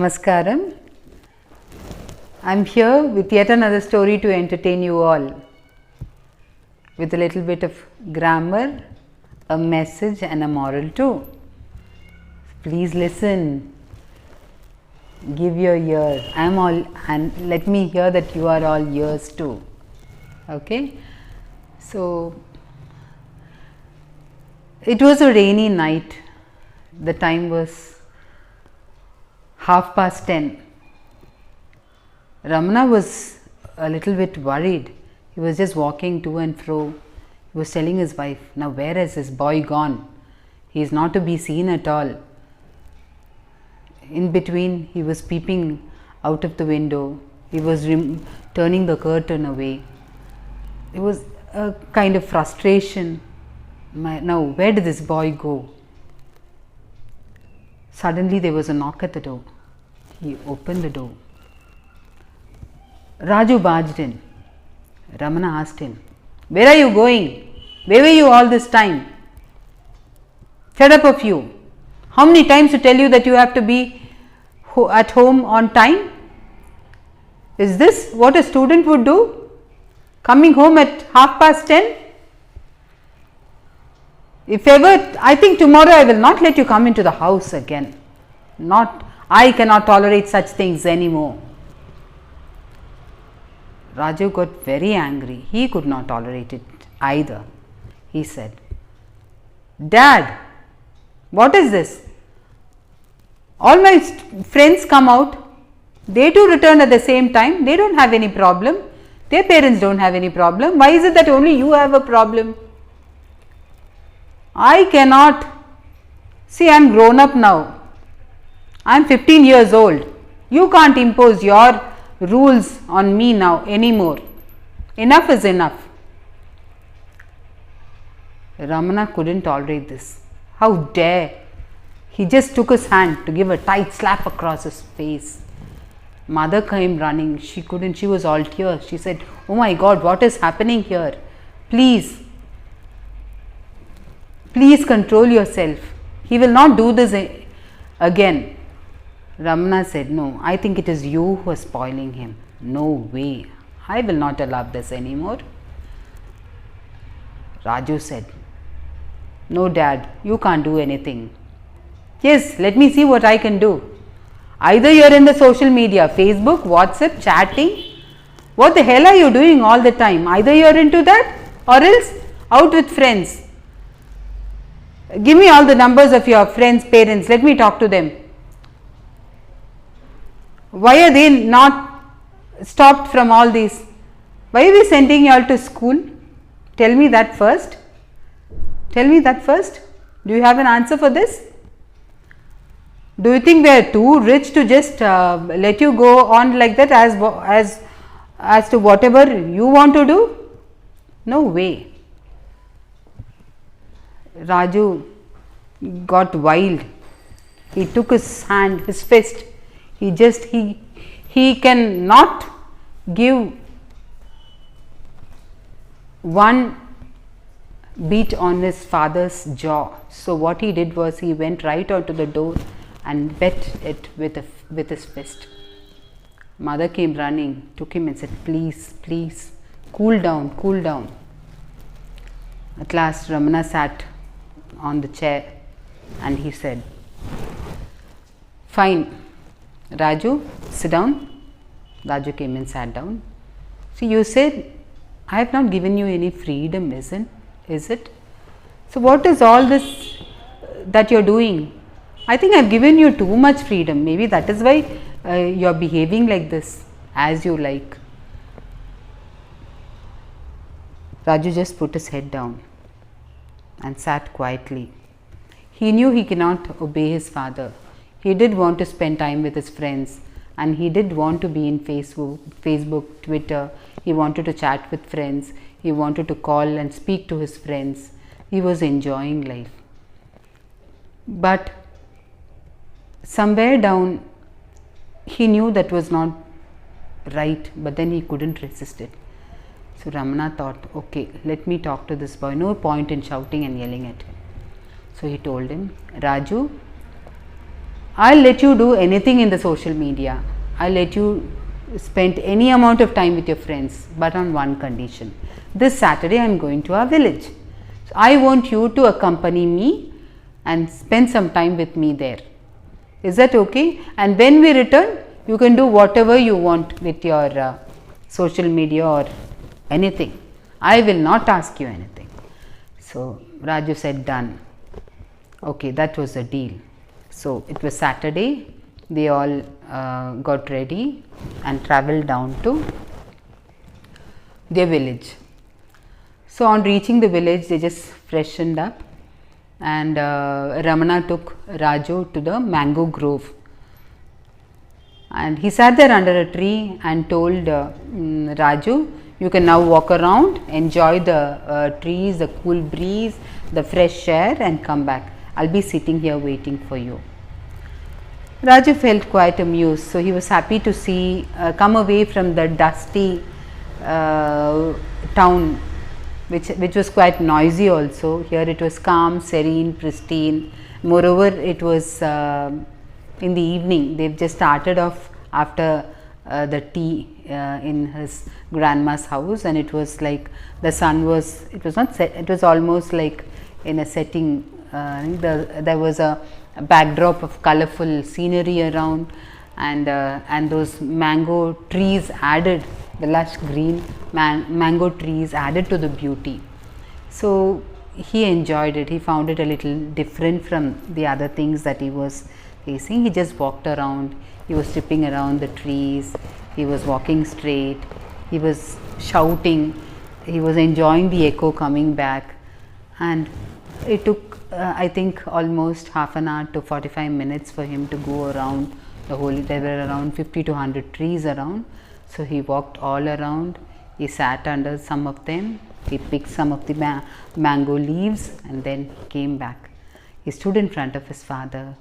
Namaskaram. I am here with yet another story to entertain you all, with a little bit of grammar, a message and a moral too. Please listen, give your ear. I am all, and let me hear that you are all ears too. Okay. So, it was a rainy night. The time was 10:30. Ramana was a little bit worried. He was just walking to and fro. He was telling his wife, now where is this boy gone? He is not to be seen at all. In between, he was peeping out of the window. He was turning the curtain away. It was a kind of frustration. Now, where did this boy go? Suddenly, there was a knock at the door. He opened the door. Raju barged in. Ramana asked him, where are you going? Where were you all this time? Fed up of you. How many times to tell you that you have to be at home on time? Is this what a student would do? Coming home at 10:30? If ever, I think tomorrow I will not let you come into the house again. I cannot tolerate such things anymore. Raju got very angry. He could not tolerate it either. He said, Dad, what is this? All my friends come out. They too return at the same time. They don't have any problem. Their parents don't have any problem. Why is it that only you have a problem? I cannot. See, I am grown up now. I am 15 years old. You can't impose your rules on me now anymore. Enough is enough. Ramana couldn't tolerate this. How dare! He just took his hand to give a tight slap across his face. Mother came running. She was all tears. She said, oh my God, what is happening here? Please control yourself. He will not do this again. Ramana said, no, I think it is you who are spoiling him. No way. I will not allow this anymore. Raju said, no Dad, you can't do anything. Yes, let me see what I can do. Either you are in the social media, Facebook, WhatsApp, chatting. What the hell are you doing all the time? Either you are into that or else out with friends. Give me all the numbers of your friends' parents. Let me talk to them. Why are they not stopped from all these? Why are we sending you all to school? Tell me that first. Tell me that first. Do you have an answer for this? Do you think we are too rich to just let you go on like that as to whatever you want to do? No way. Raju got wild. He took his hand, his fist. He cannot give one beat on his father's jaw. So what he did was he went right onto the door and bet it with his fist. Mother came running, took him and said, please, cool down. At last Ramana sat on the chair and he said, fine, Raju, sit down. Raju came and sat down. See, you said, I have not given you any freedom, is it? So what is all this that you are doing? I think I have given you too much freedom. Maybe that is why you are behaving like this, as you like. Raju just put his head down and sat quietly. He knew he cannot obey his father. He did want to spend time with his friends and he did want to be in Facebook, Twitter. He wanted to chat with friends. He wanted to call and speak to his friends. He was enjoying life. But somewhere down, he knew that was not right, but then he couldn't resist it. So Ramana thought, okay, let me talk to this boy. No point in shouting and yelling at him. So he told him, Raju, I'll let you do anything in the social media. I'll let you spend any amount of time with your friends, but on one condition. This Saturday I am going to our village. So I want you to accompany me and spend some time with me there. Is that okay? And when we return, you can do whatever you want with your social media or anything. I will not ask you anything. So Raju said, done. Okay, that was the deal. So it was Saturday. They all got ready and travelled down to their village. So on reaching the village, they just freshened up, and Ramana took Raju to the mango grove, and he sat there under a tree and told Raju, you can now walk around, enjoy the trees, the cool breeze, the fresh air, and come back. I'll be sitting here waiting for you. Raju felt quite amused, so he was happy to see come away from the dusty town, which was quite noisy also. Here it was calm, serene, pristine. Moreover, it was in the evening. They've just started off after the tea in his grandma's house, and it was like the sun was, it was not set, it was almost like in a setting. There was a backdrop of colorful scenery around, and those mango trees added, the lush green mango trees added to the beauty. So he enjoyed it. He found it a little different from the other things that he was facing. He just walked around. He was tripping around the trees. He was walking straight. He was shouting. He was enjoying the echo coming back, and it took I think almost half an hour to 45 minutes for him to go around the whole. There were around 50 to 100 trees around. So he walked all around. He sat under some of them. He picked some of the mango leaves and then came back. He stood in front of his father,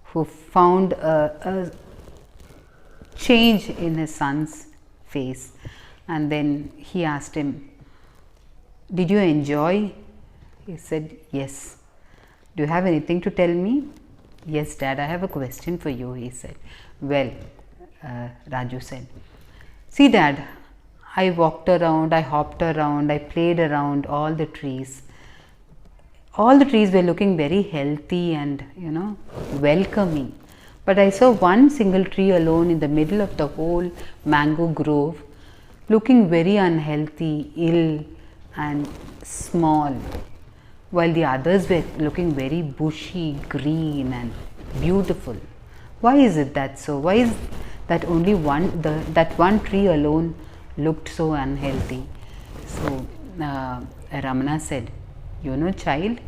who found a change in his son's face, and then he asked him, did you enjoy? He said, yes. Do you have anything to tell me? Yes, Dad, I have a question for you, he said. Well, Raju said, see, Dad, I walked around, I hopped around, I played around all the trees. All the trees were looking very healthy and, welcoming. But I saw one single tree alone in the middle of the whole mango grove, looking very unhealthy, ill and small, while the others were looking very bushy, green and beautiful. Why is it that so? Why is that only that one tree alone looked so unhealthy? So Ramana said, child,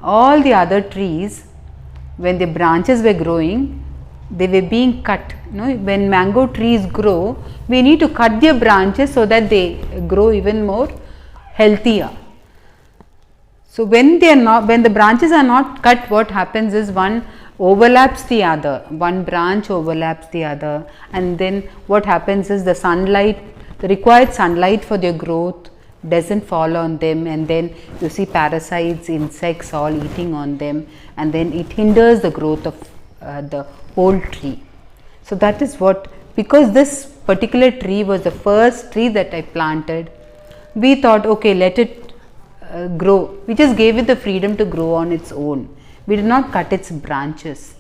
all the other trees, when the branches were growing, they were being cut. When mango trees grow, we need to cut their branches so that they grow even more healthier. So when the branches are not cut, what happens is one overlaps the other, one branch overlaps the other, and then what happens is the required sunlight for their growth doesn't fall on them, and then you see parasites, insects all eating on them, and then it hinders the growth of the whole tree. So that is what, because this particular tree was the first tree that I planted, we thought, okay, let it grow. We just gave it the freedom to grow on its own. We did not cut its branches.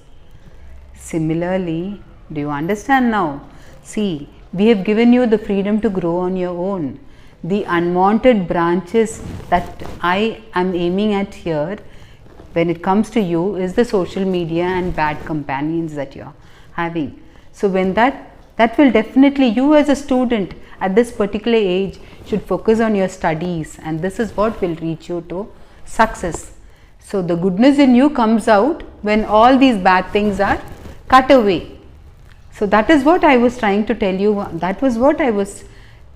Similarly, do you understand now? See, we have given you the freedom to grow on your own. The unwanted branches that I am aiming at here, when it comes to you, is the social media and bad companions that you are having. So when that will definitely, you as a student at this particular age should focus on your studies, and this is what will reach you to success. So the goodness in you comes out when all these bad things are cut away. So that is what I was trying to tell you. That was what I was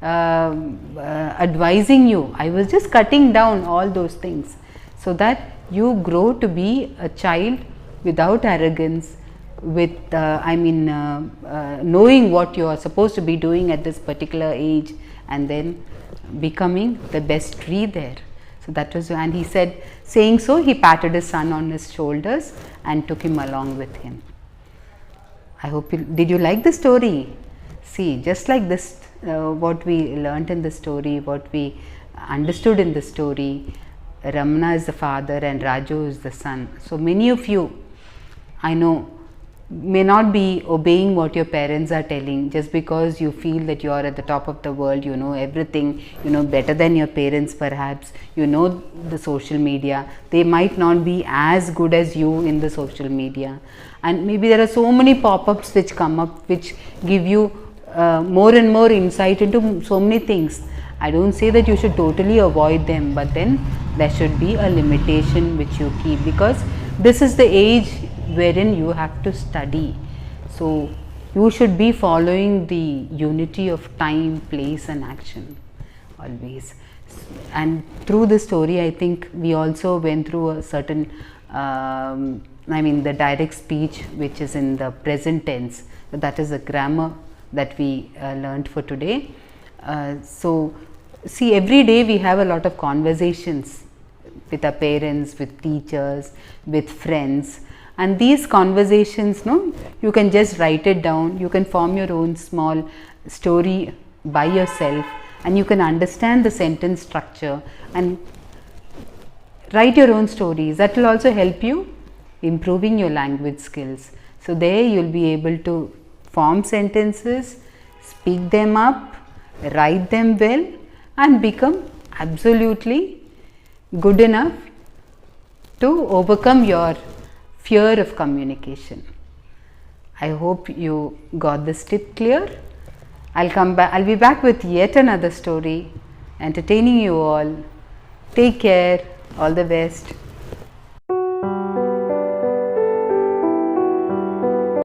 advising you. I was just cutting down all those things so that you grow to be a child without arrogance, with knowing what you are supposed to be doing at this particular age, and then becoming the best tree there. So that was, and he said, saying so, he patted his son on his shoulders and took him along with him. I hope did you like the story? See, just like this, what we learnt in the story, what we understood in the story, Ramana is the father and Raju is the son. So many of you, I know, may not be obeying what your parents are telling just because you feel that you are at the top of the world, you know everything, you know better than your parents perhaps, you know the social media. They might not be as good as you in the social media, and maybe there are so many pop-ups which come up which give you more and more insight into so many things. I don't say that you should totally avoid them, but then there should be a limitation which you keep, because this is the age wherein you have to study. So you should be following the unity of time, place and action always. And through the story, I think we also went through a certain the direct speech, which is in the present tense. That is the grammar that we learned for today. So see, every day we have a lot of conversations with our parents, with teachers, with friends, and these conversations, no, you can just write it down. You can form your own small story by yourself, and you can understand the sentence structure and write your own stories. That will also help you improving your language skills. So there you will be able to form sentences, speak them up, write them well, and become absolutely good enough to overcome your fear of communication. I hope you got this tip clear. I'll be back with yet another story, entertaining you all. Take care. All the best.